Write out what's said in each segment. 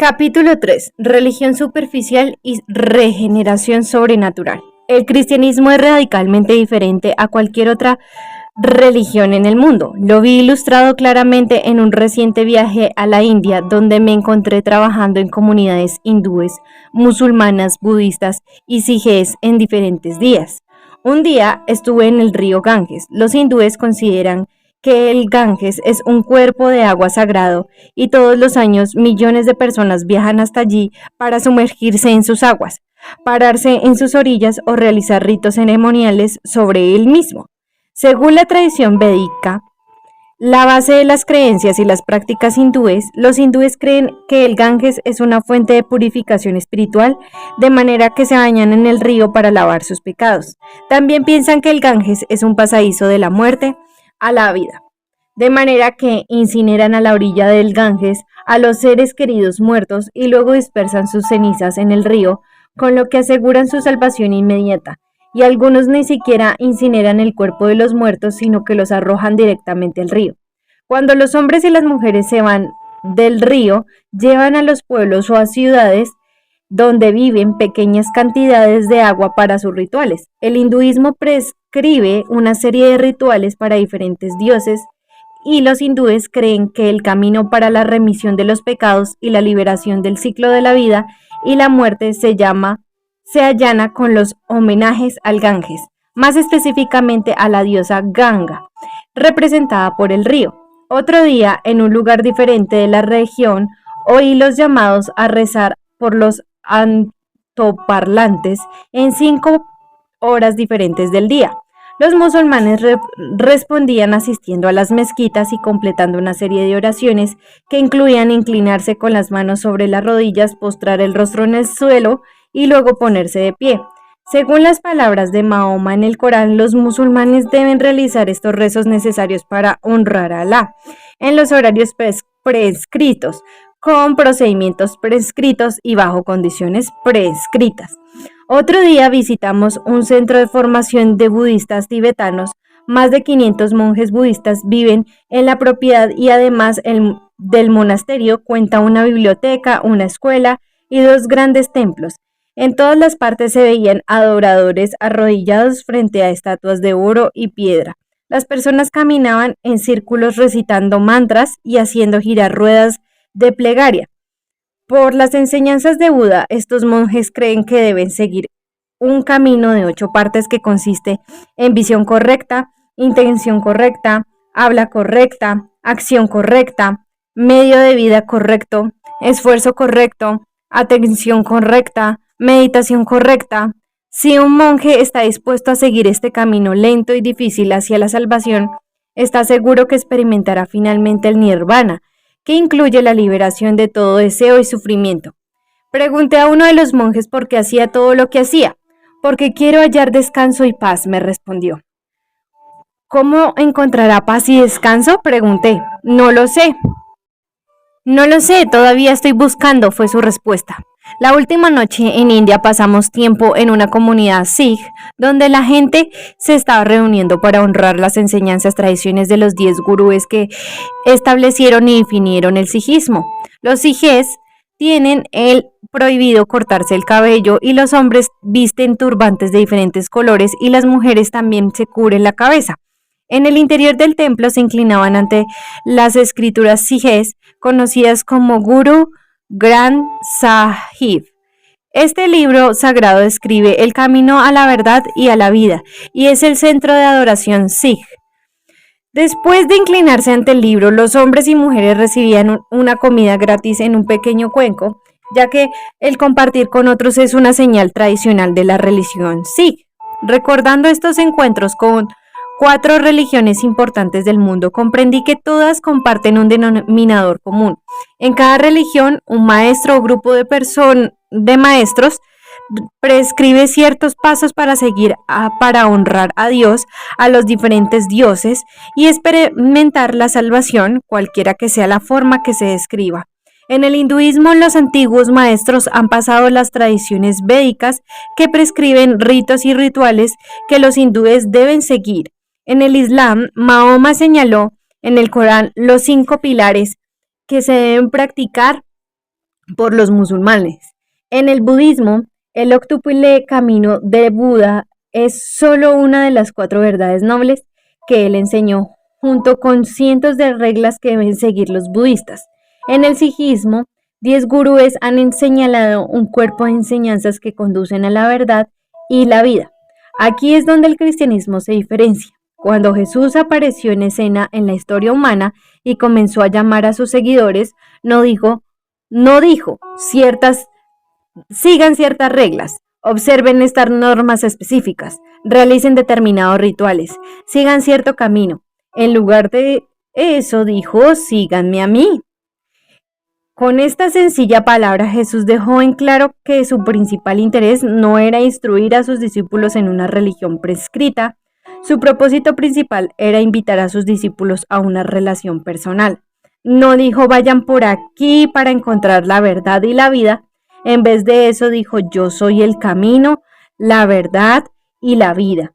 Capítulo 3. Religión superficial y regeneración sobrenatural. El cristianismo es radicalmente diferente a cualquier otra religión en el mundo. Lo vi ilustrado claramente en un reciente viaje a la India, donde me encontré trabajando en comunidades hindúes, musulmanas, budistas y sijes en diferentes días. Un día estuve en el río Ganges. Los hindúes consideran que el Ganges es un cuerpo de agua sagrado y todos los años millones de personas viajan hasta allí para sumergirse en sus aguas, pararse en sus orillas o realizar ritos ceremoniales sobre él mismo. Según la tradición védica, la base de las creencias y las prácticas hindúes, los hindúes creen que el Ganges es una fuente de purificación espiritual, de manera que se bañan en el río para lavar sus pecados. También piensan que el Ganges es un pasadizo de la muerte a la vida, de manera que incineran a la orilla del Ganges a los seres queridos muertos y luego dispersan sus cenizas en el río, con lo que aseguran su salvación inmediata. Y algunos ni siquiera incineran el cuerpo de los muertos, sino que los arrojan directamente al río. Cuando los hombres y las mujeres se van del río, llevan a los pueblos o a ciudades donde viven pequeñas cantidades de agua para sus rituales. El hinduismo prescribe una serie de rituales para diferentes dioses y los hindúes creen que el camino para la remisión de los pecados y la liberación del ciclo de la vida y la muerte se allana con los homenajes al Ganges, más específicamente a la diosa Ganga, representada por el río. Otro día, en un lugar diferente de la región, oí los llamados a rezar por los altoparlantes en 5 horas diferentes del día. Los musulmanes respondían asistiendo a las mezquitas y completando una serie de oraciones que incluían inclinarse con las manos sobre las rodillas, postrar el rostro en el suelo y luego ponerse de pie. Según las palabras de Mahoma en el Corán, los musulmanes deben realizar estos rezos necesarios para honrar a Alá en los horarios prescritos, con procedimientos prescritos y bajo condiciones prescritas. Otro día visitamos un centro de formación de budistas tibetanos. Más de 500 monjes budistas viven en la propiedad y además del monasterio cuenta una biblioteca, una escuela y 2 grandes templos. En todas las partes se veían adoradores arrodillados frente a estatuas de oro y piedra. Las personas caminaban en círculos recitando mantras y haciendo girar ruedas de plegaria. Por las enseñanzas de Buda, estos monjes creen que deben seguir un camino de 8 partes que consiste en visión correcta, intención correcta, habla correcta, acción correcta, medio de vida correcto, esfuerzo correcto, atención correcta, meditación correcta. Si un monje está dispuesto a seguir este camino lento y difícil hacia la salvación, está seguro que experimentará finalmente el nirvana, que incluye la liberación de todo deseo y sufrimiento. Pregunté a uno de los monjes por qué hacía todo lo que hacía. Porque quiero hallar descanso y paz, me respondió. ¿Cómo encontrará paz y descanso?, pregunté. No lo sé, todavía estoy buscando, fue su respuesta. La última noche en India pasamos tiempo en una comunidad sikh, donde la gente se estaba reuniendo para honrar las enseñanzas tradiciones de los 10 gurúes que establecieron y definieron el sikhismo. Los sijes tienen el prohibido cortarse el cabello y los hombres visten turbantes de diferentes colores y las mujeres también se cubren la cabeza. En el interior del templo se inclinaban ante las escrituras sijes conocidas como Guru Granth Sahib. Este libro sagrado describe el camino a la verdad y a la vida y es el centro de adoración sikh. Después de inclinarse ante el libro, los hombres y mujeres recibían una comida gratis en un pequeño cuenco, ya que el compartir con otros es una señal tradicional de la religión sikh. Recordando estos encuentros con 4 religiones importantes del mundo, comprendí que todas comparten un denominador común. En cada religión, un maestro o grupo de maestros prescribe ciertos pasos para seguir para honrar a Dios, a los diferentes dioses y experimentar la salvación, cualquiera que sea la forma que se describa. En el hinduismo, los antiguos maestros han pasado las tradiciones védicas que prescriben ritos y rituales que los hindúes deben seguir. En el Islam, Mahoma señaló en el Corán los 5 pilares que se deben practicar por los musulmanes. En el budismo, el octuple camino de Buda es solo una de las 4 verdades nobles que él enseñó, junto con cientos de reglas que deben seguir los budistas. En el sijismo, 10 gurúes han señalado un cuerpo de enseñanzas que conducen a la verdad y la vida. Aquí es donde el cristianismo se diferencia. Cuando Jesús apareció en escena en la historia humana y comenzó a llamar a sus seguidores, no dijo sigan ciertas reglas, observen estas normas específicas, realicen determinados rituales, sigan cierto camino. En lugar de eso dijo, síganme a mí. Con esta sencilla palabra Jesús dejó en claro que su principal interés no era instruir a sus discípulos en una religión prescrita. Su propósito principal era invitar a sus discípulos a una relación personal. No dijo vayan por aquí para encontrar la verdad y la vida. En vez de eso dijo yo soy el camino, la verdad y la vida.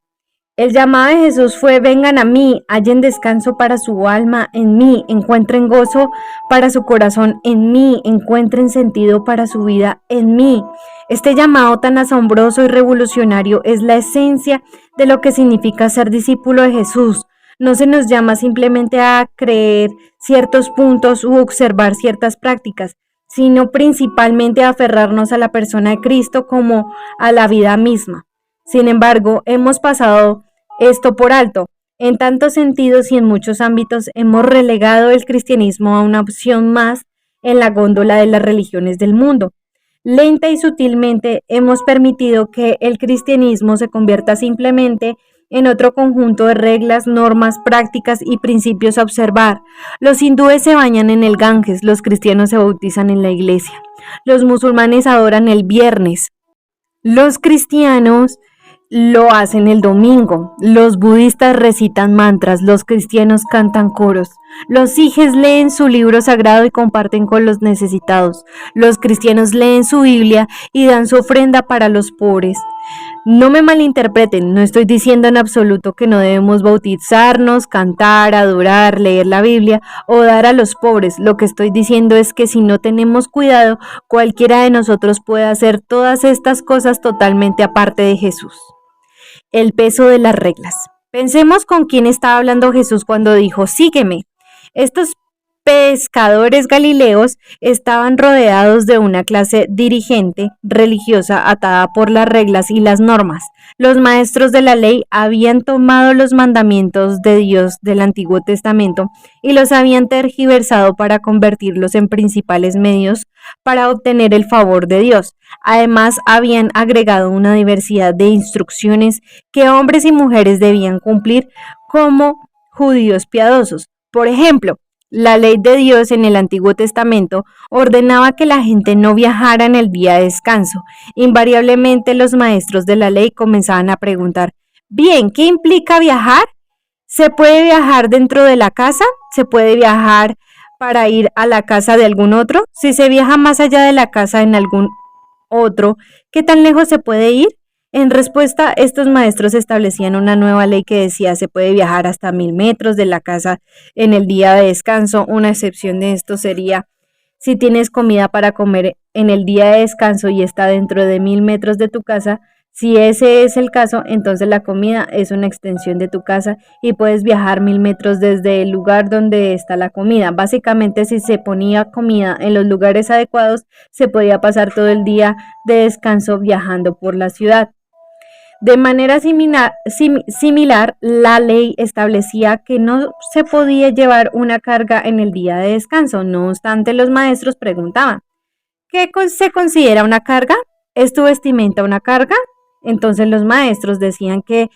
El llamado de Jesús fue vengan a mí, hallen descanso para su alma en mí, encuentren gozo para su corazón en mí, encuentren sentido para su vida en mí. Este llamado tan asombroso y revolucionario es la esencia de lo que significa ser discípulo de Jesús. No se nos llama simplemente a creer ciertos puntos u observar ciertas prácticas, sino principalmente a aferrarnos a la persona de Cristo como a la vida misma. Sin embargo, hemos pasado esto por alto. En tantos sentidos y en muchos ámbitos hemos relegado el cristianismo a una opción más en la góndola de las religiones del mundo. Lenta y sutilmente hemos permitido que el cristianismo se convierta simplemente en otro conjunto de reglas, normas, prácticas y principios a observar. Los hindúes se bañan en el Ganges, los cristianos se bautizan en la iglesia. Los musulmanes adoran el viernes. Los cristianos lo hacen el domingo, los budistas recitan mantras, los cristianos cantan coros, los sijes leen su libro sagrado y comparten con los necesitados, los cristianos leen su Biblia y dan su ofrenda para los pobres. No me malinterpreten, no estoy diciendo en absoluto que no debemos bautizarnos, cantar, adorar, leer la Biblia o dar a los pobres. Lo que estoy diciendo es que si no tenemos cuidado, cualquiera de nosotros puede hacer todas estas cosas totalmente aparte de Jesús. El peso de las reglas. Pensemos con quién estaba hablando Jesús cuando dijo, sígueme. Estos pescadores galileos estaban rodeados de una clase dirigente religiosa atada por las reglas y las normas. Los maestros de la ley habían tomado los mandamientos de Dios del Antiguo Testamento y los habían tergiversado para convertirlos en principales medios para obtener el favor de Dios. Además, habían agregado una diversidad de instrucciones que hombres y mujeres debían cumplir como judíos piadosos. Por ejemplo, la ley de Dios en el Antiguo Testamento ordenaba que la gente no viajara en el día de descanso. Invariablemente los maestros de la ley comenzaban a preguntar, bien, ¿qué implica viajar? ¿Se puede viajar dentro de la casa? ¿Se puede viajar para ir a la casa de algún otro? Si se viaja más allá de la casa en algún otro, ¿qué tan lejos se puede ir? En respuesta, estos maestros establecían una nueva ley que decía se puede viajar hasta 1000 metros de la casa en el día de descanso. Una excepción de esto sería si tienes comida para comer en el día de descanso y está dentro de 1000 metros de tu casa. Si ese es el caso, entonces la comida es una extensión de tu casa y puedes viajar 1000 metros desde el lugar donde está la comida. Básicamente, si se ponía comida en los lugares adecuados, se podía pasar todo el día de descanso viajando por la ciudad. De manera similar, la ley establecía que no se podía llevar una carga en el día de descanso. No obstante, los maestros preguntaban, ¿qué se considera una carga? ¿Es tu vestimenta una carga? Entonces los maestros decían que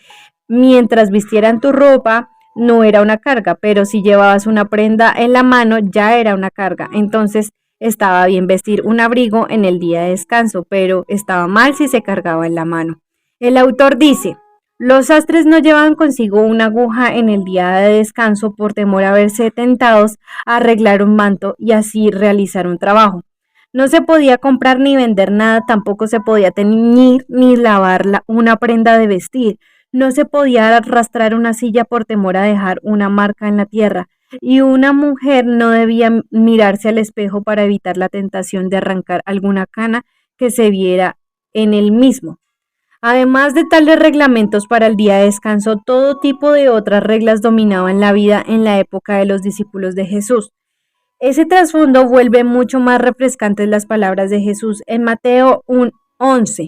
mientras vistieran tu ropa no era una carga, pero si llevabas una prenda en la mano ya era una carga. Entonces estaba bien vestir un abrigo en el día de descanso, pero estaba mal si se cargaba en la mano. El autor dice, los sastres no llevaban consigo una aguja en el día de descanso por temor a verse tentados a arreglar un manto y así realizar un trabajo. No se podía comprar ni vender nada, tampoco se podía teñir ni lavar una prenda de vestir. No se podía arrastrar una silla por temor a dejar una marca en la tierra. y una mujer no debía mirarse al espejo para evitar la tentación de arrancar alguna cana que se viera en él mismo. Además de tales reglamentos para el día de descanso, todo tipo de otras reglas dominaban la vida en la época de los discípulos de Jesús. Ese trasfondo vuelve mucho más refrescantes las palabras de Jesús en Mateo 1:11.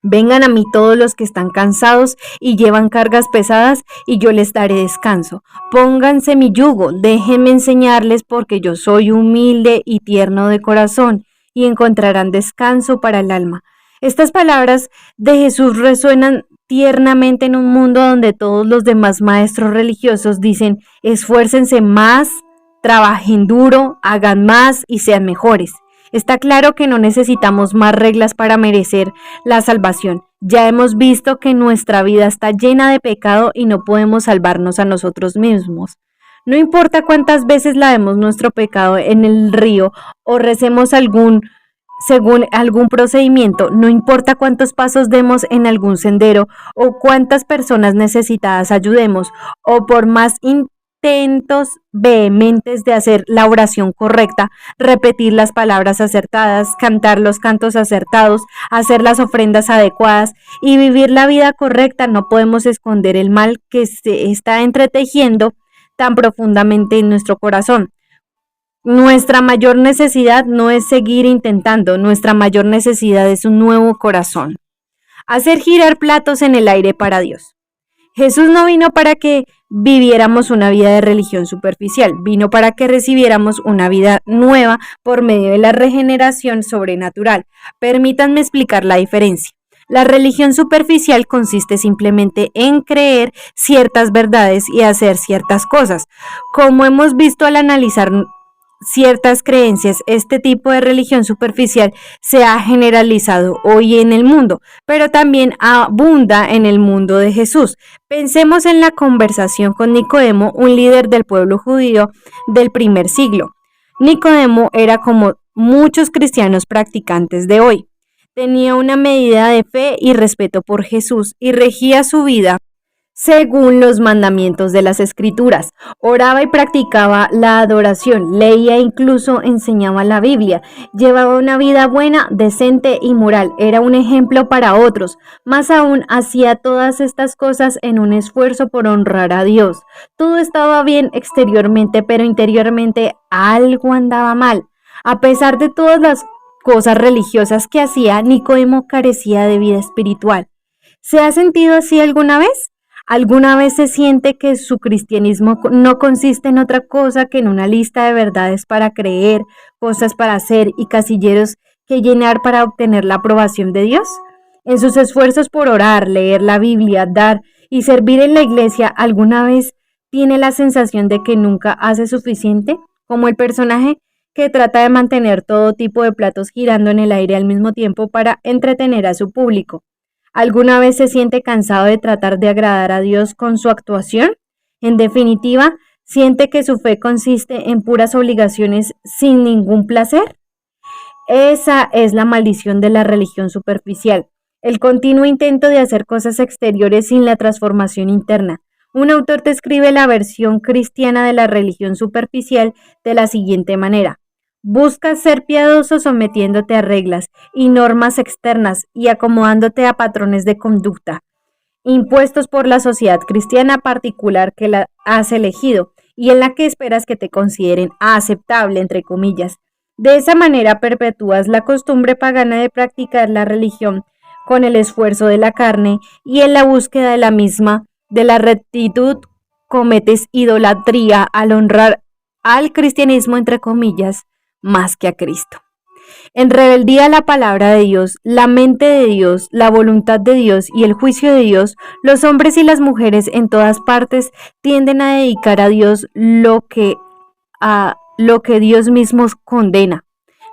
Vengan a mí todos los que están cansados y llevan cargas pesadas, y yo les daré descanso. Pónganse mi yugo, déjenme enseñarles, porque yo soy humilde y tierno de corazón, y encontrarán descanso para el alma. Estas palabras de Jesús resuenan tiernamente en un mundo donde todos los demás maestros religiosos dicen: esfuércense más, trabajen duro, hagan más y sean mejores. Está claro que no necesitamos más reglas para merecer la salvación. Ya hemos visto que nuestra vida está llena de pecado y no podemos salvarnos a nosotros mismos. No importa cuántas veces lavemos nuestro pecado en el río o recemos según algún procedimiento, no importa cuántos pasos demos en algún sendero o cuántas personas necesitadas ayudemos, o por más intentos vehementes de hacer la oración correcta, repetir las palabras acertadas, cantar los cantos acertados, hacer las ofrendas adecuadas y vivir la vida correcta, no podemos esconder el mal que se está entretejiendo tan profundamente en nuestro corazón. Nuestra mayor necesidad no es seguir intentando, nuestra mayor necesidad es un nuevo corazón. Hacer girar platos en el aire para Dios. Jesús no vino para que viviéramos una vida de religión superficial, vino para que recibiéramos una vida nueva por medio de la regeneración sobrenatural. Permítanme explicar la diferencia. La religión superficial consiste simplemente en creer ciertas verdades y hacer ciertas cosas. Como hemos visto al analizar ciertas creencias, este tipo de religión superficial se ha generalizado hoy en el mundo, pero también abunda en el mundo de Jesús. Pensemos en la conversación con Nicodemo, un líder del pueblo judío del primer siglo. Nicodemo era como muchos cristianos practicantes de hoy. Tenía una medida de fe y respeto por Jesús y regía su vida según los mandamientos de las Escrituras. Oraba y practicaba la adoración, leía e incluso enseñaba la Biblia, llevaba una vida buena, decente y moral, era un ejemplo para otros. Más aún, hacía todas estas cosas en un esfuerzo por honrar a Dios. Todo estaba bien exteriormente, pero interiormente algo andaba mal. A pesar de todas las cosas religiosas que hacía, Nicodemo carecía de vida espiritual. ¿Se ha sentido así alguna vez? ¿Alguna vez se siente que su cristianismo no consiste en otra cosa que en una lista de verdades para creer, cosas para hacer y casilleros que llenar para obtener la aprobación de Dios? En sus esfuerzos por orar, leer la Biblia, dar y servir en la iglesia, ¿alguna vez tiene la sensación de que nunca hace suficiente? Como el personaje que trata de mantener todo tipo de platos girando en el aire al mismo tiempo para entretener a su público. ¿Alguna vez se siente cansado de tratar de agradar a Dios con su actuación? En definitiva, ¿siente que su fe consiste en puras obligaciones sin ningún placer? Esa es la maldición de la religión superficial, el continuo intento de hacer cosas exteriores sin la transformación interna. Un autor describe la versión cristiana de la religión superficial de la siguiente manera: buscas ser piadoso sometiéndote a reglas y normas externas y acomodándote a patrones de conducta impuestos por la sociedad cristiana particular que la has elegido y en la que esperas que te consideren aceptable, entre comillas. De esa manera perpetúas la costumbre pagana de practicar la religión con el esfuerzo de la carne, y en la búsqueda de la misma, de la rectitud, cometes idolatría al honrar al cristianismo, entre comillas, más que a Cristo. En rebeldía a la palabra de Dios, la mente de Dios, la voluntad de Dios y el juicio de Dios, los hombres y las mujeres en todas partes tienden a dedicar a Dios lo que Dios mismo condena: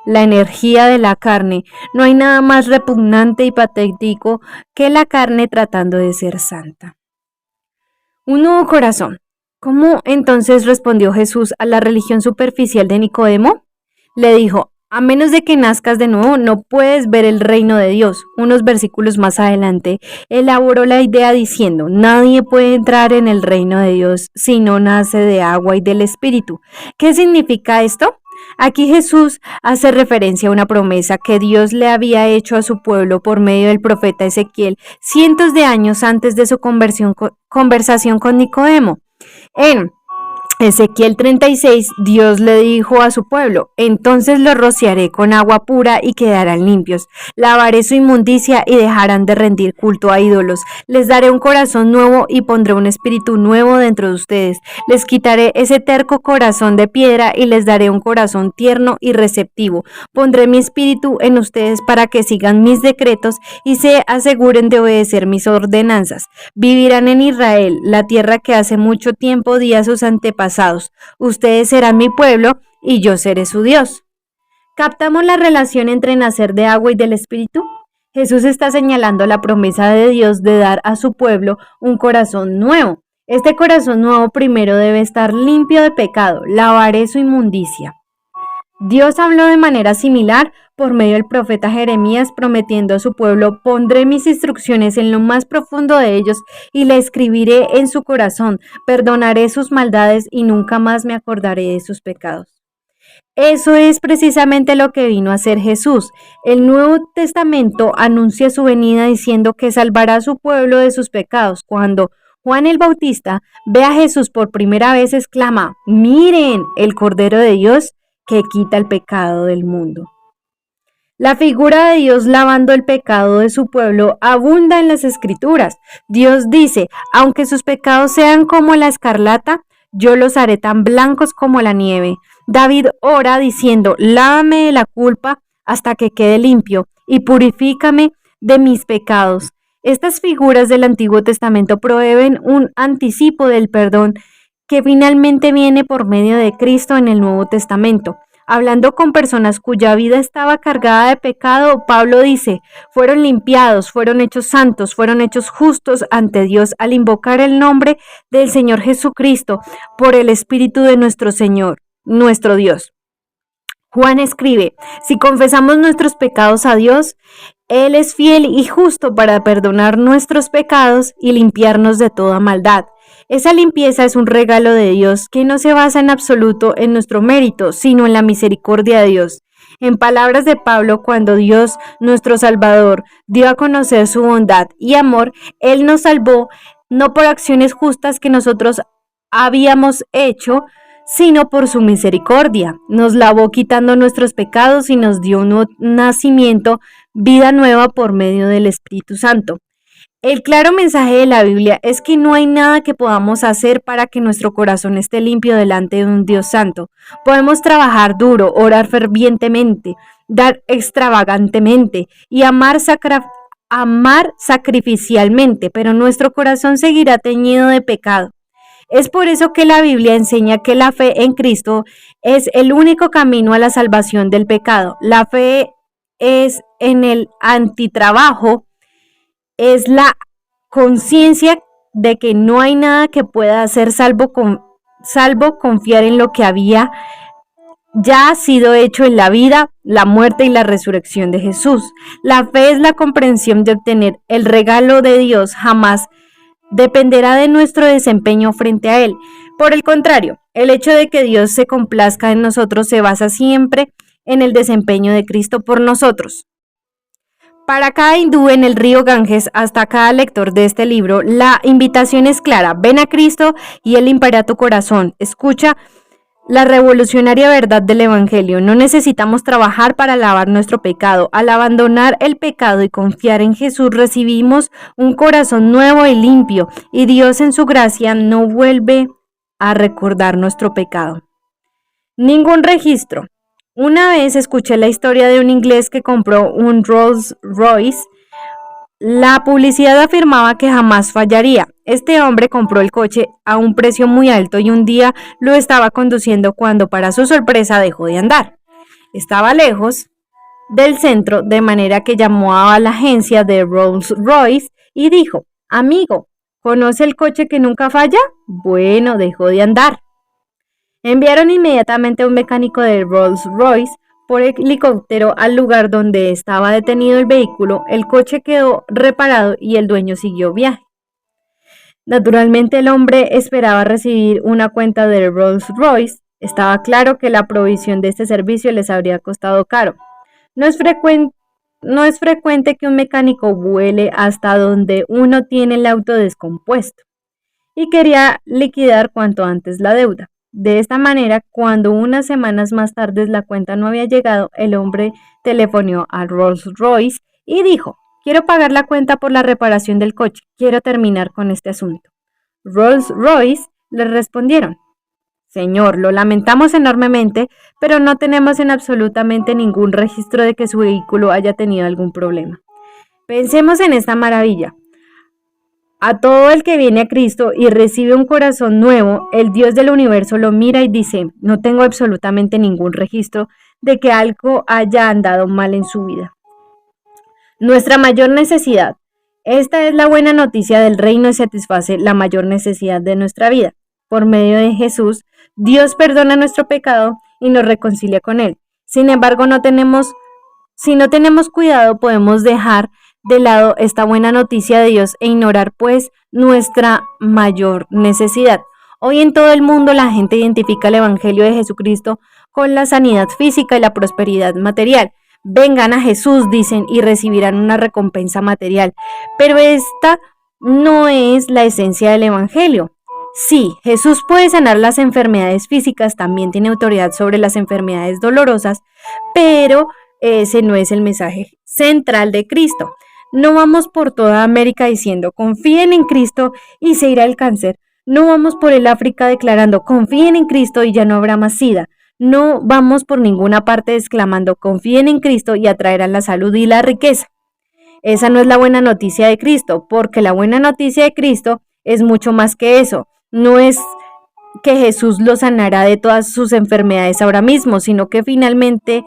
la energía de la carne. No hay nada más repugnante y patético que la carne tratando de ser santa. Un nuevo corazón. ¿Cómo entonces respondió Jesús a la religión superficial de Nicodemo? Le dijo: A menos de que nazcas de nuevo, no puedes ver el reino de Dios. Unos versículos más adelante, elaboró la idea diciendo, nadie puede entrar en el reino de Dios si no nace de agua y del Espíritu. ¿Qué significa esto? Aquí Jesús hace referencia a una promesa que Dios le había hecho a su pueblo por medio del profeta Ezequiel cientos de años antes de su conversación con Nicodemo. En Ezequiel 36, Dios le dijo a su pueblo, entonces los rociaré con agua pura y quedarán limpios, lavaré su inmundicia y dejarán de rendir culto a ídolos, les daré un corazón nuevo y pondré un espíritu nuevo dentro de ustedes, les quitaré ese terco corazón de piedra y les daré un corazón tierno y receptivo, pondré mi espíritu en ustedes para que sigan mis decretos y se aseguren de obedecer mis ordenanzas, vivirán en Israel, la tierra que hace mucho tiempo di a sus antepasados. Ustedes serán mi pueblo y yo seré su Dios. ¿Captamos la relación entre nacer de agua y del Espíritu? Jesús está señalando la promesa de Dios de dar a su pueblo un corazón nuevo. Este corazón nuevo primero debe estar limpio de pecado, lavaré su inmundicia. Dios habló de manera similar por medio del profeta Jeremías, prometiendo a su pueblo, pondré mis instrucciones en lo más profundo de ellos y le escribiré en su corazón, perdonaré sus maldades y nunca más me acordaré de sus pecados. Eso es precisamente lo que vino a hacer Jesús. El Nuevo Testamento anuncia su venida diciendo que salvará a su pueblo de sus pecados. Cuando Juan el Bautista ve a Jesús por primera vez, exclama, miren, el Cordero de Dios que quita el pecado del mundo. La figura de Dios lavando el pecado de su pueblo abunda en las Escrituras. Dios dice, aunque sus pecados sean como la escarlata, yo los haré tan blancos como la nieve. David ora diciendo, lávame de la culpa hasta que quede limpio y purifícame de mis pecados. Estas figuras del Antiguo Testamento proveen un anticipo del perdón que finalmente viene por medio de Cristo en el Nuevo Testamento. Hablando con personas cuya vida estaba cargada de pecado, Pablo dice, fueron limpiados, fueron hechos santos, fueron hechos justos ante Dios al invocar el nombre del Señor Jesucristo por el Espíritu de nuestro Señor, nuestro Dios. Juan escribe, si confesamos nuestros pecados a Dios, Él es fiel y justo para perdonar nuestros pecados y limpiarnos de toda maldad. Esa limpieza es un regalo de Dios que no se basa en absoluto en nuestro mérito, sino en la misericordia de Dios. En palabras de Pablo, cuando Dios, nuestro Salvador, dio a conocer su bondad y amor, Él nos salvó no por acciones justas que nosotros habíamos hecho, sino por su misericordia. Nos lavó quitando nuestros pecados y nos dio un nacimiento, vida nueva por medio del Espíritu Santo. El claro mensaje de la Biblia es que no hay nada que podamos hacer para que nuestro corazón esté limpio delante de un Dios santo. Podemos trabajar duro, orar fervientemente, dar extravagantemente y amar sacrificialmente, pero nuestro corazón seguirá teñido de pecado. Es por eso que la Biblia enseña que la fe en Cristo es el único camino a la salvación del pecado. La fe es en el antitrabajo, es la conciencia de que no hay nada que pueda hacer salvo confiar en lo que había ya sido hecho en la vida, la muerte y la resurrección de Jesús. La fe es la comprensión de obtener el regalo de Dios, jamás dependerá de nuestro desempeño frente a Él. Por el contrario, el hecho de que Dios se complazca en nosotros se basa siempre en el desempeño de Cristo por nosotros. Para cada hindú en el río Ganges, hasta cada lector de este libro, la invitación es clara. Ven a Cristo y Él limpiará tu corazón. Escucha la revolucionaria verdad del Evangelio. No necesitamos trabajar para lavar nuestro pecado. Al abandonar el pecado y confiar en Jesús, recibimos un corazón nuevo y limpio, y Dios en su gracia no vuelve a recordar nuestro pecado. Ningún registro. Una vez escuché la historia de un inglés que compró un Rolls Royce. La publicidad afirmaba que jamás fallaría. Este hombre compró el coche a un precio muy alto y un día lo estaba conduciendo cuando, para su sorpresa, dejó de andar. Estaba lejos del centro, de manera que llamó a la agencia de Rolls Royce y dijo, amigo, ¿conoce el coche que nunca falla? Bueno, dejó de andar. Enviaron inmediatamente a un mecánico de Rolls Royce. por helicóptero al lugar donde estaba detenido el vehículo, el coche quedó reparado y el dueño siguió viaje. Naturalmente el hombre esperaba recibir una cuenta de Rolls-Royce. Estaba claro que la provisión de este servicio les habría costado caro. No es frecuente que un mecánico vuele hasta donde uno tiene el auto descompuesto y quería liquidar cuanto antes la deuda. De esta manera, cuando unas semanas más tarde la cuenta no había llegado, el hombre telefonó a Rolls-Royce y dijo: quiero pagar la cuenta por la reparación del coche, quiero terminar con este asunto. Rolls-Royce le respondieron: señor, lo lamentamos enormemente, pero no tenemos en absolutamente ningún registro de que su vehículo haya tenido algún problema. Pensemos en esta maravilla. A todo el que viene a Cristo y recibe un corazón nuevo, el Dios del universo lo mira y dice: no tengo absolutamente ningún registro de que algo haya andado mal en su vida. Nuestra mayor necesidad. Esta es la buena noticia del reino y satisface la mayor necesidad de nuestra vida. Por medio de Jesús, Dios perdona nuestro pecado y nos reconcilia con Él. Sin embargo, si no tenemos cuidado, podemos dejar de lado esta buena noticia de Dios e ignorar pues nuestra mayor necesidad. Hoy en todo el mundo la gente identifica el Evangelio de Jesucristo con la sanidad física y la prosperidad material. Vengan a Jesús, dicen, y recibirán una recompensa material. Pero esta no es la esencia del Evangelio. Sí, Jesús puede sanar las enfermedades físicas, también tiene autoridad sobre las enfermedades dolorosas, pero ese no es el mensaje central de Cristo. No vamos por toda América diciendo: confíen en Cristo y se irá el cáncer. No vamos por el África declarando: confíen en Cristo y ya no habrá más SIDA. No vamos por ninguna parte exclamando: confíen en Cristo y atraerán la salud y la riqueza. Esa no es la buena noticia de Cristo, porque la buena noticia de Cristo es mucho más que eso. No es que Jesús lo sanará de todas sus enfermedades ahora mismo, sino que finalmente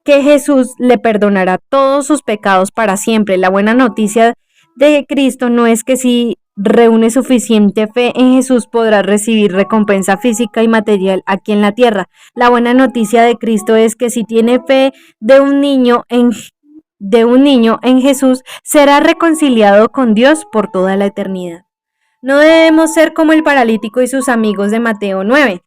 que Jesús le perdonará todos sus pecados para siempre. La buena noticia de Cristo no es que si reúne suficiente fe en Jesús podrá recibir recompensa física y material aquí en la tierra. La buena noticia de Cristo es que si tiene fe de un niño en Jesús, será reconciliado con Dios por toda la eternidad. No debemos ser como el paralítico y sus amigos de Mateo 9,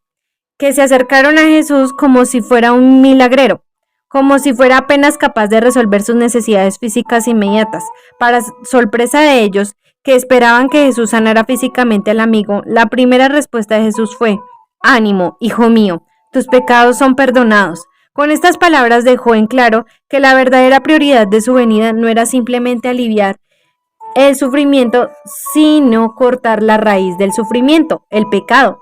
que se acercaron a Jesús como si fuera un milagrero, como si fuera apenas capaz de resolver sus necesidades físicas inmediatas. Para sorpresa de ellos, que esperaban que Jesús sanara físicamente al amigo, la primera respuesta de Jesús fue: ánimo, hijo mío, tus pecados son perdonados. Con estas palabras dejó en claro que la verdadera prioridad de su venida no era simplemente aliviar el sufrimiento, sino cortar la raíz del sufrimiento, el pecado.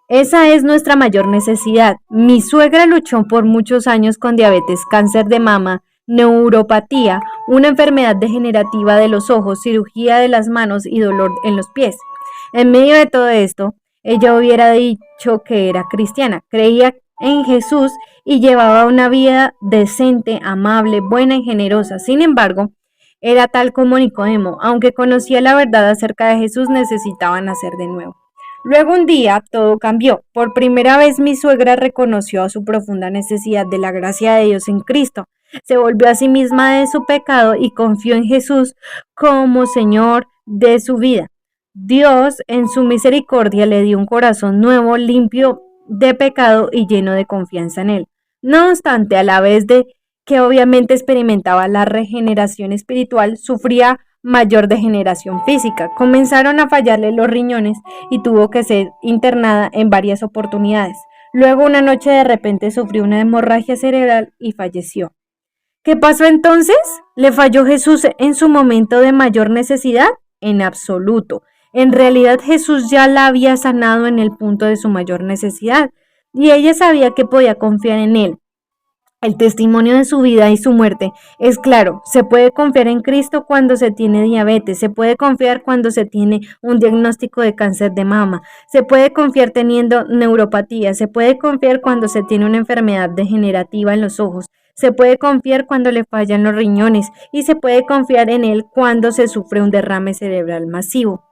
Esa es nuestra mayor necesidad. Mi suegra luchó por muchos años con diabetes, cáncer de mama, neuropatía, una enfermedad degenerativa de los ojos, cirugía de las manos y dolor en los pies. En medio de todo esto, ella hubiera dicho que era cristiana, creía en Jesús y llevaba una vida decente, amable, buena y generosa. Sin embargo, era tal como Nicodemo, aunque conocía la verdad acerca de Jesús, necesitaba nacer de nuevo. Luego un día todo cambió. Por primera vez mi suegra reconoció su profunda necesidad de la gracia de Dios en Cristo. Se volvió a sí misma de su pecado y confió en Jesús como Señor de su vida. Dios, en su misericordia, le dio un corazón nuevo, limpio de pecado y lleno de confianza en Él. No obstante, a la vez de que obviamente experimentaba la regeneración espiritual, sufría mayor degeneración física. Comenzaron a fallarle los riñones y tuvo que ser internada en varias oportunidades. Luego una noche de repente sufrió una hemorragia cerebral y falleció. ¿Qué pasó entonces? ¿Le falló Jesús en su momento de mayor necesidad? En absoluto. En realidad Jesús ya la había sanado en el punto de su mayor necesidad y ella sabía que podía confiar en Él. El testimonio de su vida y su muerte es claro. Se puede confiar en Cristo cuando se tiene diabetes, se puede confiar cuando se tiene un diagnóstico de cáncer de mama, se puede confiar teniendo neuropatía, se puede confiar cuando se tiene una enfermedad degenerativa en los ojos, se puede confiar cuando le fallan los riñones y se puede confiar en él cuando se sufre un derrame cerebral masivo.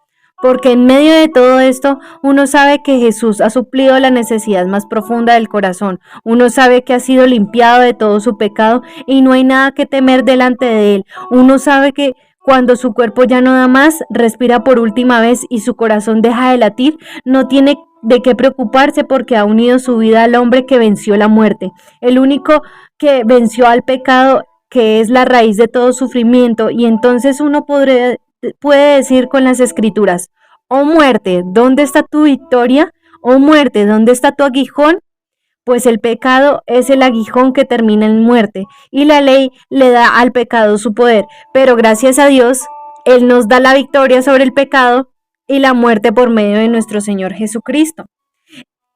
porque en medio de todo esto uno sabe que Jesús ha suplido la necesidad más profunda del corazón, uno sabe que ha sido limpiado de todo su pecado y no hay nada que temer delante de él, uno sabe que cuando su cuerpo ya no da más, respira por última vez y su corazón deja de latir, no tiene de qué preocuparse porque ha unido su vida al hombre que venció la muerte, el único que venció al pecado, que es la raíz de todo sufrimiento, y entonces uno puede decir con las escrituras: oh muerte, ¿dónde está tu victoria? Oh muerte, ¿dónde está tu aguijón? Pues el pecado es el aguijón que termina en muerte, y la ley le da al pecado su poder, pero gracias a Dios, Él nos da la victoria sobre el pecado y la muerte por medio de nuestro Señor Jesucristo.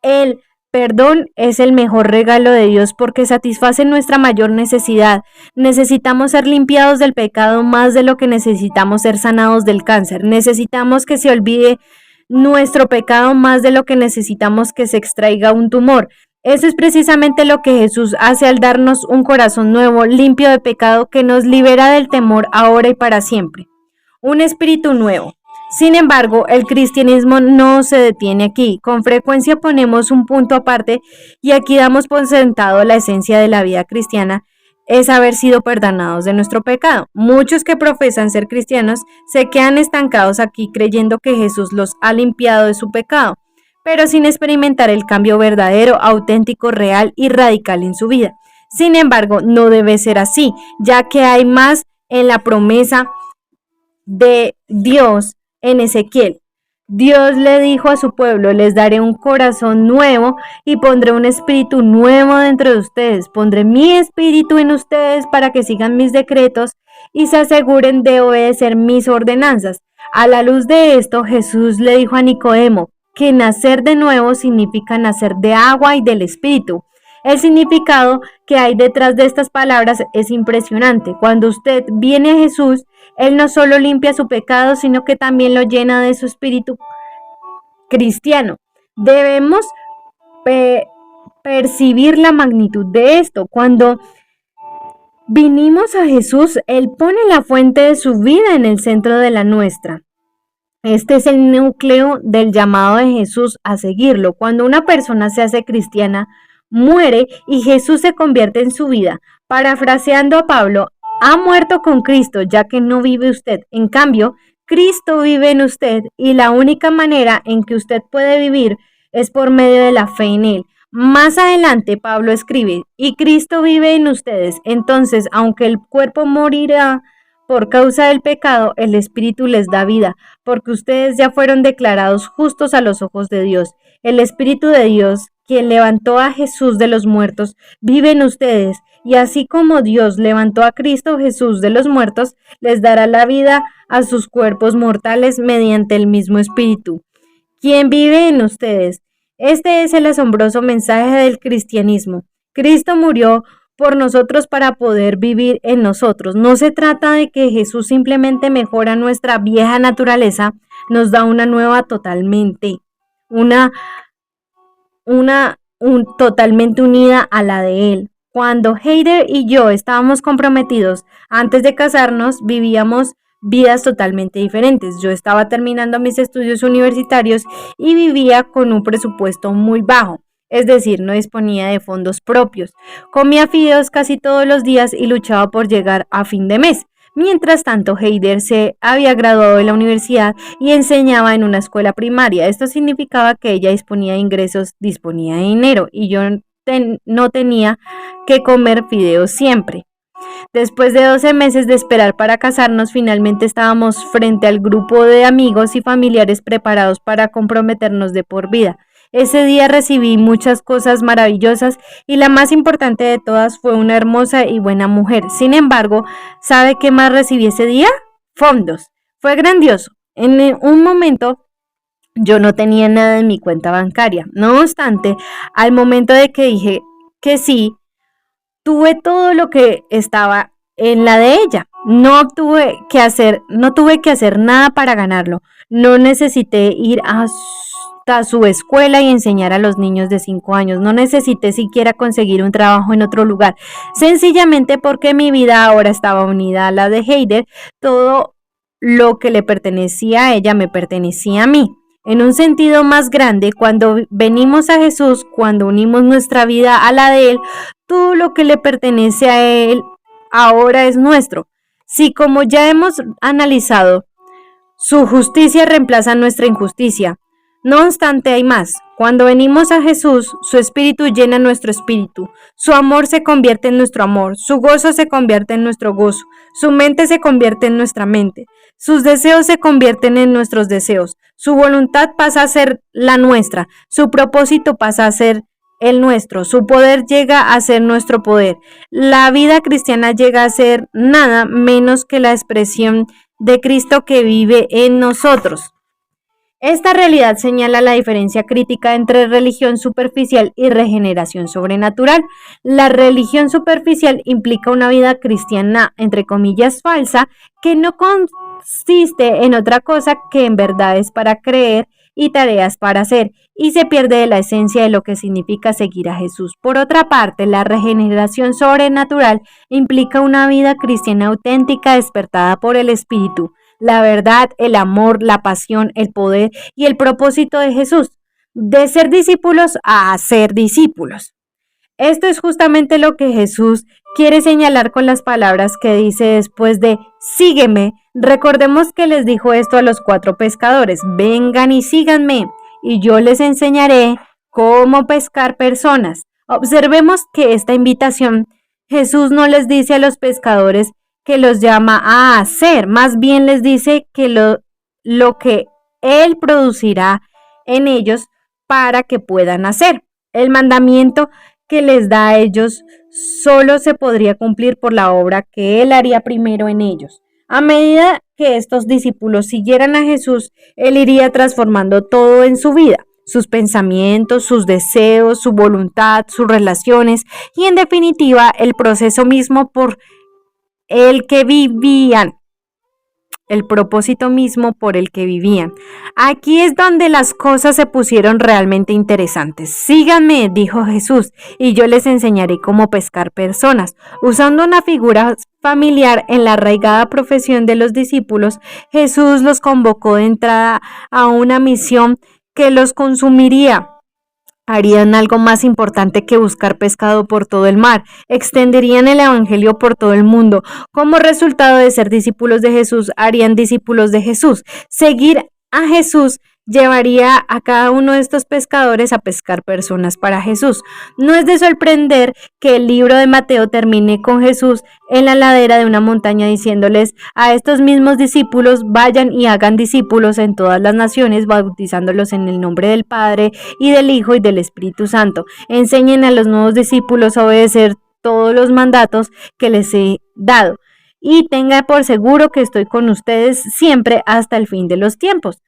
El perdón es el mejor regalo de Dios porque satisface nuestra mayor necesidad. Necesitamos ser limpiados del pecado más de lo que necesitamos ser sanados del cáncer. Necesitamos que se olvide nuestro pecado más de lo que necesitamos que se extraiga un tumor. Eso es precisamente lo que Jesús hace al darnos un corazón nuevo, limpio de pecado, que nos libera del temor ahora y para siempre. Un espíritu nuevo. Sin embargo, el cristianismo no se detiene aquí. Con frecuencia ponemos un punto aparte y aquí damos por sentado la esencia de la vida cristiana, es haber sido perdonados de nuestro pecado. Muchos que profesan ser cristianos se quedan estancados aquí creyendo que Jesús los ha limpiado de su pecado, pero sin experimentar el cambio verdadero, auténtico, real y radical en su vida. Sin embargo, no debe ser así, ya que hay más en la promesa de Dios en Ezequiel. Dios le dijo a su pueblo: les daré un corazón nuevo y pondré un espíritu nuevo dentro de ustedes. Pondré mi espíritu en ustedes para que sigan mis decretos y se aseguren de obedecer mis ordenanzas. A la luz de esto, Jesús le dijo a Nicodemo que nacer de nuevo significa nacer de agua y del espíritu. El significado que hay detrás de estas palabras es impresionante. Cuando usted viene a Jesús, Él no solo limpia su pecado, sino que también lo llena de su espíritu cristiano. Debemos percibir la magnitud de esto. Cuando vinimos a Jesús, Él pone la fuente de su vida en el centro de la nuestra. Este es el núcleo del llamado de Jesús a seguirlo. Cuando una persona se hace cristiana, muere y Jesús se convierte en su vida. Parafraseando a Pablo, ha muerto con Cristo, ya que no vive usted. En cambio, Cristo vive en usted y la única manera en que usted puede vivir es por medio de la fe en Él. Más adelante, Pablo escribe: y Cristo vive en ustedes. Entonces, aunque el cuerpo morirá por causa del pecado, el Espíritu les da vida, porque ustedes ya fueron declarados justos a los ojos de Dios. El Espíritu de Dios, quien levantó a Jesús de los muertos, vive en ustedes, y así como Dios levantó a Cristo Jesús de los muertos, les dará la vida a sus cuerpos mortales mediante el mismo Espíritu, quien vive en ustedes. Este es el asombroso mensaje del cristianismo. Cristo murió por nosotros para poder vivir en nosotros. No se trata de que Jesús simplemente mejora nuestra vieja naturaleza, nos da una nueva totalmente, totalmente unida a la de Él. Cuando Heider y yo estábamos comprometidos, antes de casarnos, vivíamos vidas totalmente diferentes. Yo estaba terminando mis estudios universitarios y vivía con un presupuesto muy bajo, es decir, no disponía de fondos propios. Comía fideos casi todos los días y luchaba por llegar a fin de mes. Mientras tanto, Heider se había graduado de la universidad y enseñaba en una escuela primaria. Esto significaba que ella disponía de ingresos, disponía de dinero, y yo no tenía que comer fideos siempre. Después de 12 meses de esperar para casarnos, finalmente estábamos frente al grupo de amigos y familiares preparados para comprometernos de por vida. Ese día recibí muchas cosas maravillosas y la más importante de todas fue una hermosa y buena mujer. Sin embargo, ¿sabe qué más recibí ese día? Fondos. Fue grandioso. En un momento yo no tenía nada en mi cuenta bancaria. No obstante, al momento de que dije que sí, tuve todo lo que estaba en la de ella. No tuve que hacer nada para ganarlo. No necesité ir hasta su escuela y enseñar a los niños de 5 años. No necesité siquiera conseguir un trabajo en otro lugar. Sencillamente porque mi vida ahora estaba unida a la de Heider. Todo lo que le pertenecía a ella me pertenecía a mí. En un sentido más grande, cuando venimos a Jesús, cuando unimos nuestra vida a la de Él, todo lo que le pertenece a Él ahora es nuestro. Si, como ya hemos analizado, su justicia reemplaza nuestra injusticia. No obstante, hay más. Cuando venimos a Jesús, su espíritu llena nuestro espíritu, su amor se convierte en nuestro amor, su gozo se convierte en nuestro gozo, su mente se convierte en nuestra mente, sus deseos se convierten en nuestros deseos, su voluntad pasa a ser la nuestra, su propósito pasa a ser el nuestro, su poder llega a ser nuestro poder. La vida cristiana llega a ser nada menos que la expresión de Cristo que vive en nosotros. Esta realidad señala la diferencia crítica entre religión superficial y regeneración sobrenatural. La religión superficial implica una vida cristiana, entre comillas, falsa, que no consiste en otra cosa que en verdades para creer y tareas para hacer, y se pierde de la esencia de lo que significa seguir a Jesús. Por otra parte, la regeneración sobrenatural implica una vida cristiana auténtica despertada por el Espíritu, la verdad, el amor, la pasión, el poder y el propósito de Jesús, de ser discípulos a hacer discípulos. Esto es justamente lo que Jesús quiere señalar con las palabras que dice después de sígueme. Recordemos que les dijo esto a los 4 pescadores: vengan y síganme, y yo les enseñaré cómo pescar personas. Observemos que esta invitación Jesús no les dice a los pescadores que los llama a hacer, más bien les dice que lo que Él producirá en ellos para que puedan hacer. El mandamiento que les da a ellos solo se podría cumplir por la obra que Él haría primero en ellos. A medida que estos discípulos siguieran a Jesús, Él iría transformando todo en su vida: sus pensamientos, sus deseos, su voluntad, sus relaciones y, en definitiva, el proceso mismo por el que vivían, el propósito mismo por el que vivían. Aquí es donde las cosas se pusieron realmente interesantes. Síganme, dijo Jesús, y yo les enseñaré cómo pescar personas. Usando una figura familiar en la arraigada profesión de los discípulos, Jesús los convocó de entrada a una misión que los consumiría. Harían algo más importante que buscar pescado por todo el mar: extenderían el evangelio por todo el mundo. Como resultado de ser discípulos de Jesús, harían discípulos de Jesús. Seguir a Jesús llevaría a cada uno de estos pescadores a pescar personas para Jesús. No es de sorprender que el libro de Mateo termine con Jesús en la ladera de una montaña diciéndoles a estos mismos discípulos: vayan y hagan discípulos en todas las naciones, bautizándolos en el nombre del Padre y del Hijo y del Espíritu Santo. Enseñen a los nuevos discípulos a obedecer todos los mandatos que les he dado, y tenga por seguro que estoy con ustedes siempre hasta el fin de los tiempos.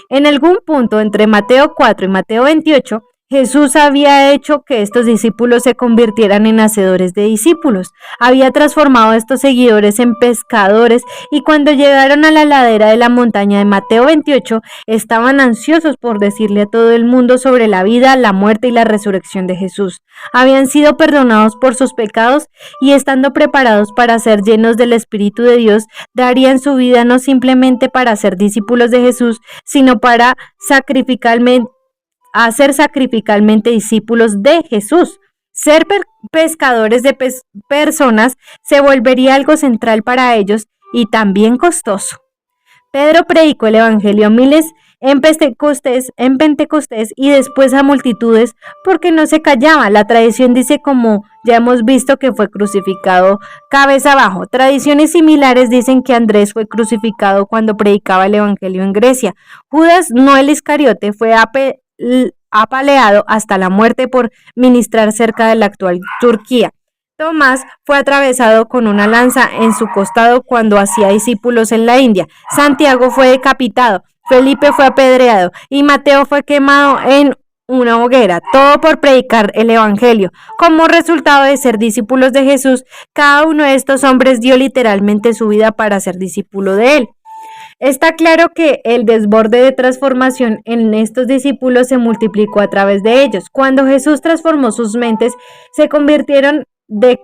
En algún punto entre Mateo 4 y Mateo 28, Jesús había hecho que estos discípulos se convirtieran en hacedores de discípulos. Había transformado a estos seguidores en pescadores, y cuando llegaron a la ladera de la montaña de Mateo 28, estaban ansiosos por decirle a todo el mundo sobre la vida, la muerte y la resurrección de Jesús. Habían sido perdonados por sus pecados y, estando preparados para ser llenos del Espíritu de Dios, darían su vida no simplemente para ser discípulos de Jesús, sino para ser sacrificalmente discípulos de Jesús. Ser pescadores de personas se volvería algo central para ellos y también costoso. Pedro predicó el evangelio a miles en Pentecostés y después a multitudes porque no se callaba. La tradición dice, como ya hemos visto, que fue crucificado cabeza abajo. Tradiciones similares dicen que Andrés fue crucificado cuando predicaba el evangelio en Grecia. Judas, no el Iscariote, fue apaleado hasta la muerte por ministrar cerca de la actual Turquía. Tomás fue atravesado con una lanza en su costado cuando hacía discípulos en la India. Santiago fue decapitado, Felipe fue apedreado y Mateo fue quemado en una hoguera, todo por predicar el evangelio. Como resultado de ser discípulos de Jesús, cada uno de estos hombres dio literalmente su vida para ser discípulo de él. Está claro que el desborde de transformación en estos discípulos se multiplicó a través de ellos. Cuando Jesús transformó sus mentes, se convirtieron de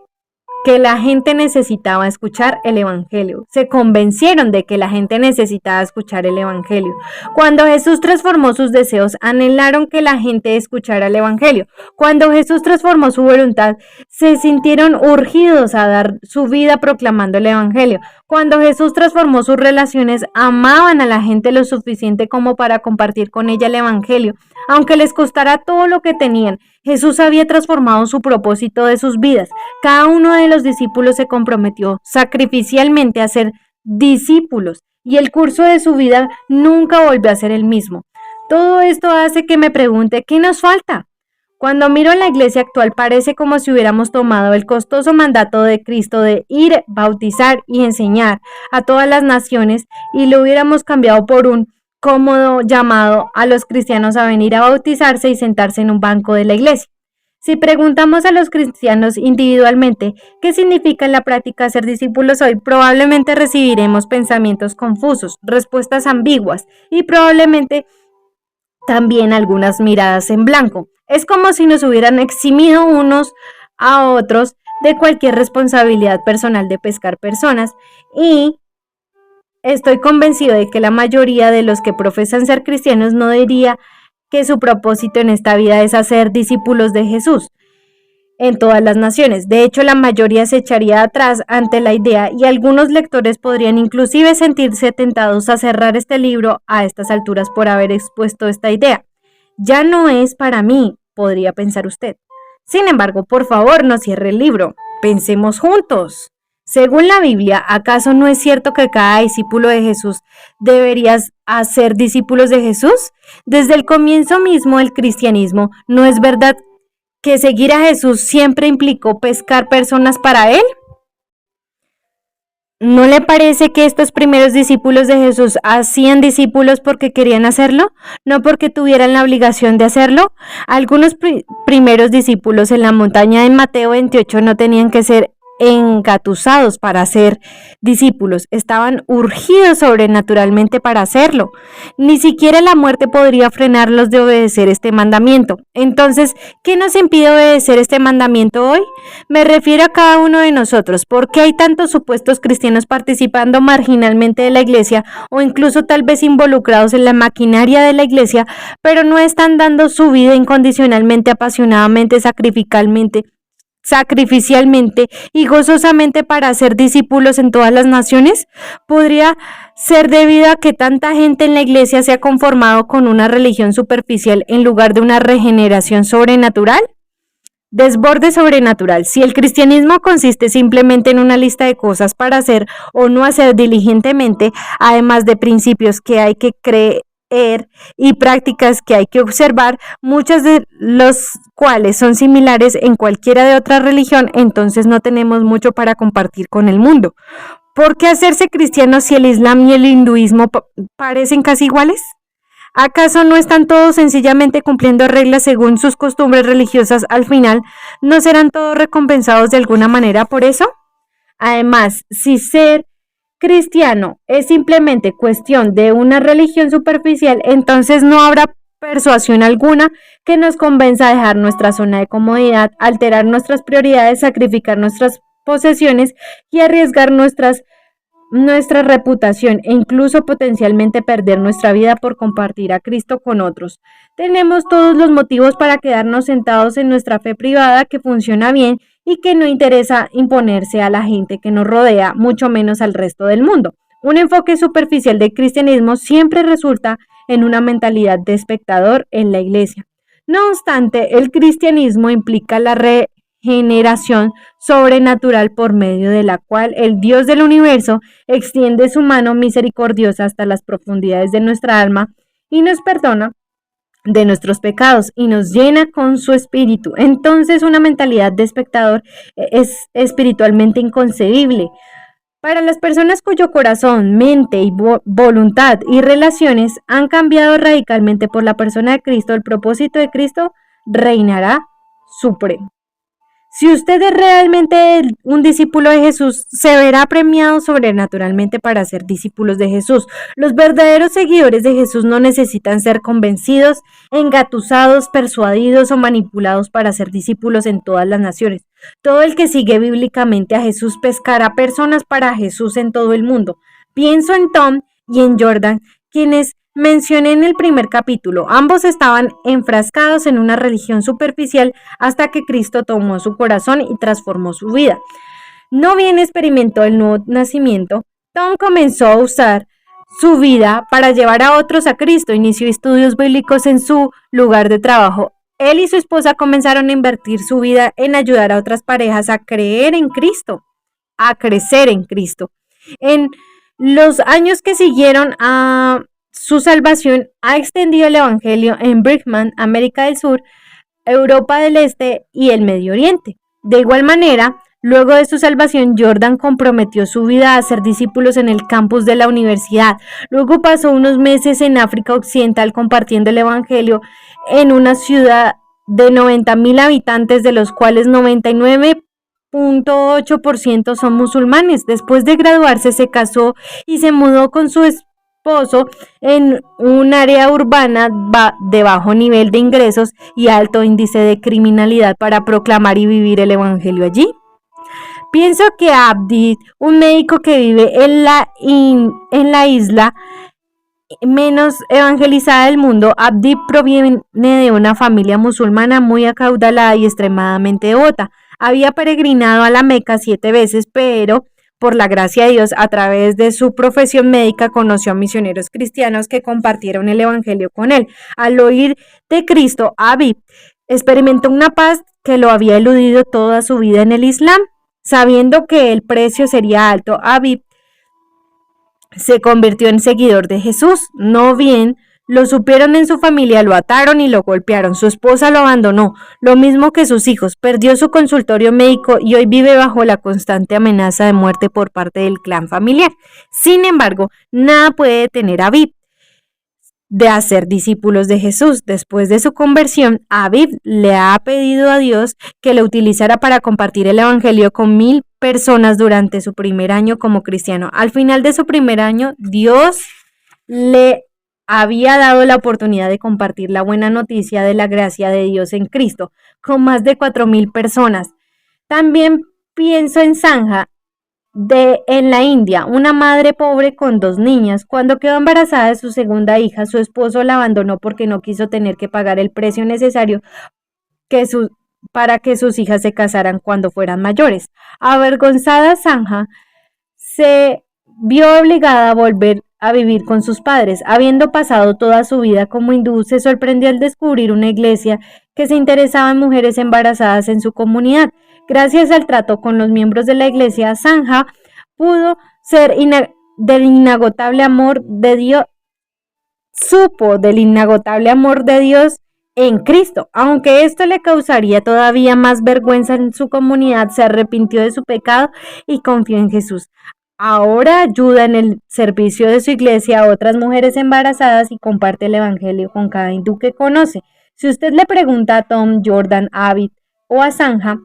que la gente necesitaba escuchar el Evangelio. Se convencieron de que la gente necesitaba escuchar el Evangelio. Cuando Jesús transformó sus deseos, anhelaron que la gente escuchara el Evangelio. Cuando Jesús transformó su voluntad, se sintieron urgidos a dar su vida proclamando el Evangelio. Cuando Jesús transformó sus relaciones, amaban a la gente lo suficiente como para compartir con ella el Evangelio. Aunque les costara todo lo que tenían, Jesús había transformado su propósito de sus vidas. Cada uno de los discípulos se comprometió sacrificialmente a ser discípulos y el curso de su vida nunca volvió a ser el mismo. Todo esto hace que me pregunte, ¿qué nos falta? Cuando miro la iglesia actual parece como si hubiéramos tomado el costoso mandato de Cristo de ir, bautizar y enseñar a todas las naciones y lo hubiéramos cambiado por un cómodo llamado a los cristianos a venir a bautizarse y sentarse en un banco de la iglesia. Si preguntamos a los cristianos individualmente qué significa en la práctica ser discípulos hoy, probablemente recibiremos pensamientos confusos, respuestas ambiguas y probablemente también algunas miradas en blanco. Es como si nos hubieran eximido unos a otros de cualquier responsabilidad personal de pescar personas y estoy convencido de que la mayoría de los que profesan ser cristianos no diría que su propósito en esta vida es hacer discípulos de Jesús en todas las naciones. De hecho, la mayoría se echaría atrás ante la idea y algunos lectores podrían inclusive sentirse tentados a cerrar este libro a estas alturas por haber expuesto esta idea. Ya no es para mí, podría pensar usted. Sin embargo, por favor, no cierre el libro. Pensemos juntos. Según la Biblia, ¿acaso no es cierto que cada discípulo de Jesús debería ser discípulos de Jesús? Desde el comienzo mismo del cristianismo, ¿no es verdad que seguir a Jesús siempre implicó pescar personas para Él? ¿No le parece que estos primeros discípulos de Jesús hacían discípulos porque querían hacerlo, no porque tuvieran la obligación de hacerlo? Algunos primeros discípulos en la montaña de Mateo 28 no tenían que ser engatusados para ser discípulos, estaban urgidos sobrenaturalmente para hacerlo. Ni siquiera la muerte podría frenarlos de obedecer este mandamiento. Entonces, ¿qué nos impide obedecer este mandamiento hoy? Me refiero a cada uno de nosotros. ¿Por qué hay tantos supuestos cristianos participando marginalmente de la iglesia o incluso tal vez involucrados en la maquinaria de la iglesia, pero no están dando su vida incondicionalmente, apasionadamente, sacrificialmente y gozosamente para ser discípulos en todas las naciones? ¿Podría ser debido a que tanta gente en la iglesia se ha conformado con una religión superficial en lugar de una regeneración sobrenatural? Desborde sobrenatural. Si el cristianismo consiste simplemente en una lista de cosas para hacer o no hacer diligentemente, además de principios que hay que creer y prácticas que hay que observar, muchas de los cuales son similares en cualquiera de otra religión, entonces no tenemos mucho para compartir con el mundo. ¿Por qué hacerse cristiano si el Islam y el hinduismo parecen casi iguales? ¿Acaso no están todos sencillamente cumpliendo reglas según sus costumbres religiosas? Al final, ¿no serán todos recompensados de alguna manera por eso? Además, si ser cristiano es simplemente cuestión de una religión superficial, entonces no habrá persuasión alguna que nos convenza a dejar nuestra zona de comodidad, alterar nuestras prioridades, sacrificar nuestras posesiones y arriesgar nuestra reputación e incluso potencialmente perder nuestra vida por compartir a Cristo con otros. Tenemos todos los motivos para quedarnos sentados en nuestra fe privada que funciona bien y que no interesa imponerse a la gente que nos rodea, mucho menos al resto del mundo. Un enfoque superficial del cristianismo siempre resulta en una mentalidad de espectador en la iglesia. No obstante, el cristianismo implica la regeneración sobrenatural por medio de la cual el Dios del universo extiende su mano misericordiosa hasta las profundidades de nuestra alma y nos perdona de nuestros pecados y nos llena con su espíritu. Entonces, una mentalidad de espectador es espiritualmente inconcebible. Para las personas cuyo corazón, mente y voluntad y relaciones han cambiado radicalmente por la persona de Cristo, el propósito de Cristo reinará supremo. Si usted es realmente un discípulo de Jesús, se verá premiado sobrenaturalmente para ser discípulos de Jesús. Los verdaderos seguidores de Jesús no necesitan ser convencidos, engatusados, persuadidos o manipulados para ser discípulos en todas las naciones. Todo el que sigue bíblicamente a Jesús pescará personas para Jesús en todo el mundo. Pienso en Tom y en Jordan, quienes mencioné en el primer capítulo. Ambos estaban enfrascados en una religión superficial hasta que Cristo tomó su corazón y transformó su vida. No bien experimentó el nuevo nacimiento, Tom comenzó a usar su vida para llevar a otros a Cristo. Inició estudios bíblicos en su lugar de trabajo. Él y su esposa comenzaron a invertir su vida en ayudar a otras parejas a creer en Cristo, a crecer en Cristo. En los años que siguieron a su salvación, ha extendido el Evangelio en Brigham, América del Sur, Europa del Este y el Medio Oriente. De igual manera, luego de su salvación, Jordan comprometió su vida a ser discípulos en el campus de la universidad. Luego pasó unos meses en África Occidental compartiendo el Evangelio en una ciudad de 90,000 habitantes, de los cuales 99,8% son musulmanes. Después de graduarse, se casó y se mudó con su esposo en un área urbana de bajo nivel de ingresos y alto índice de criminalidad para proclamar y vivir el Evangelio allí. Pienso que Abdi, un médico que vive en la isla menos evangelizada del mundo, Abdi proviene de una familia musulmana muy acaudalada y extremadamente devota. Había peregrinado a la Meca 7 veces, pero por la gracia de Dios, a través de su profesión médica, conoció a misioneros cristianos que compartieron el Evangelio con él. Al oír de Cristo, Abdi experimentó una paz que lo había eludido toda su vida en el Islam. Sabiendo que el precio sería alto, Abdi se convirtió en seguidor de Jesús. No bien lo supieron en su familia, lo ataron y lo golpearon. Su esposa lo abandonó, lo mismo que sus hijos. Perdió su consultorio médico y hoy vive bajo la constante amenaza de muerte por parte del clan familiar. Sin embargo, nada puede detener a Abdi de hacer discípulos de Jesús. Después de su conversión, Abdi le ha pedido a Dios que lo utilizara para compartir el Evangelio con 1,000 personas durante su primer año como cristiano. Al final de su primer año, Dios le había dado la oportunidad de compartir la buena noticia de la gracia de Dios en Cristo con más de 4,000 personas. También pienso en Sanja, en la India, una madre pobre con 2 niñas. Cuando quedó embarazada de su segunda hija, su esposo la abandonó porque no quiso tener que pagar el precio necesario para que sus hijas se casaran cuando fueran mayores. Avergonzada, Sanja se vio obligada a volver a vivir con sus padres. Habiendo pasado toda su vida como hindú, se sorprendió al descubrir una iglesia que se interesaba en mujeres embarazadas en su comunidad. Gracias al trato con los miembros de la iglesia, Sanja pudo ser del inagotable amor de Dios, supo del inagotable amor de Dios en Cristo. Aunque esto le causaría todavía más vergüenza en su comunidad, se arrepintió de su pecado y confió en Jesús. Ahora ayuda en el servicio de su iglesia a otras mujeres embarazadas y comparte el Evangelio con cada hindú que conoce. Si usted le pregunta a Tom, Jordan, Abdi o a Sanja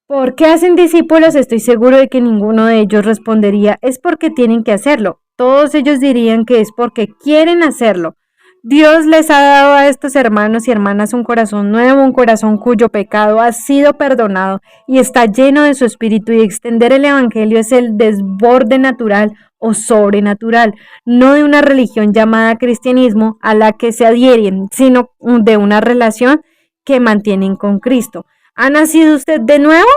¿por qué hacen discípulos? Estoy seguro de que ninguno de ellos respondería, es porque tienen que hacerlo. Todos ellos dirían que es porque quieren hacerlo. Dios les ha dado a estos hermanos y hermanas un corazón nuevo, un corazón cuyo pecado ha sido perdonado y está lleno de su espíritu, y extender el Evangelio es el desborde natural o sobrenatural, no de una religión llamada cristianismo a la que se adhieren, sino de una relación que mantienen con Cristo. ¿Ha nacido usted de nuevo?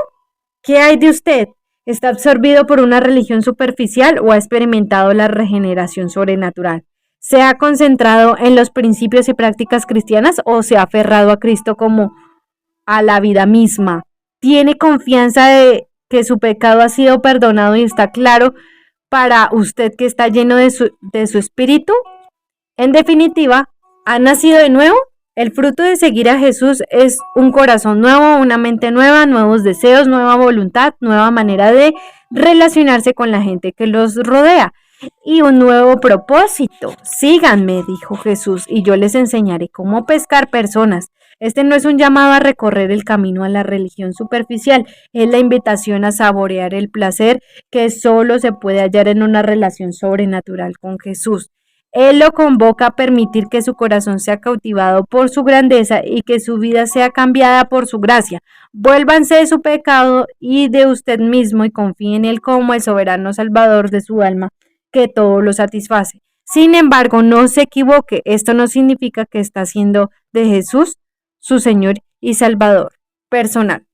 ¿Qué hay de usted? ¿Está absorbido por una religión superficial o ha experimentado la regeneración sobrenatural? ¿Se ha concentrado en los principios y prácticas cristianas o se ha aferrado a Cristo como a la vida misma? ¿Tiene confianza de que su pecado ha sido perdonado y está claro para usted que está lleno de su espíritu? En definitiva, ¿ha nacido de nuevo? El fruto de seguir a Jesús es un corazón nuevo, una mente nueva, nuevos deseos, nueva voluntad, nueva manera de relacionarse con la gente que los rodea y un nuevo propósito. Síganme, dijo Jesús, y yo les enseñaré cómo pescar personas. Este no es un llamado a recorrer el camino a la religión superficial, es la invitación a saborear el placer que solo se puede hallar en una relación sobrenatural con Jesús. Él lo convoca a permitir que su corazón sea cautivado por su grandeza y que su vida sea cambiada por su gracia. Vuélvanse de su pecado y de usted mismo y confíe en Él como el soberano salvador de su alma, que todo lo satisface. Sin embargo, no se equivoque, esto no significa que está haciendo de Jesús su Señor y Salvador personal.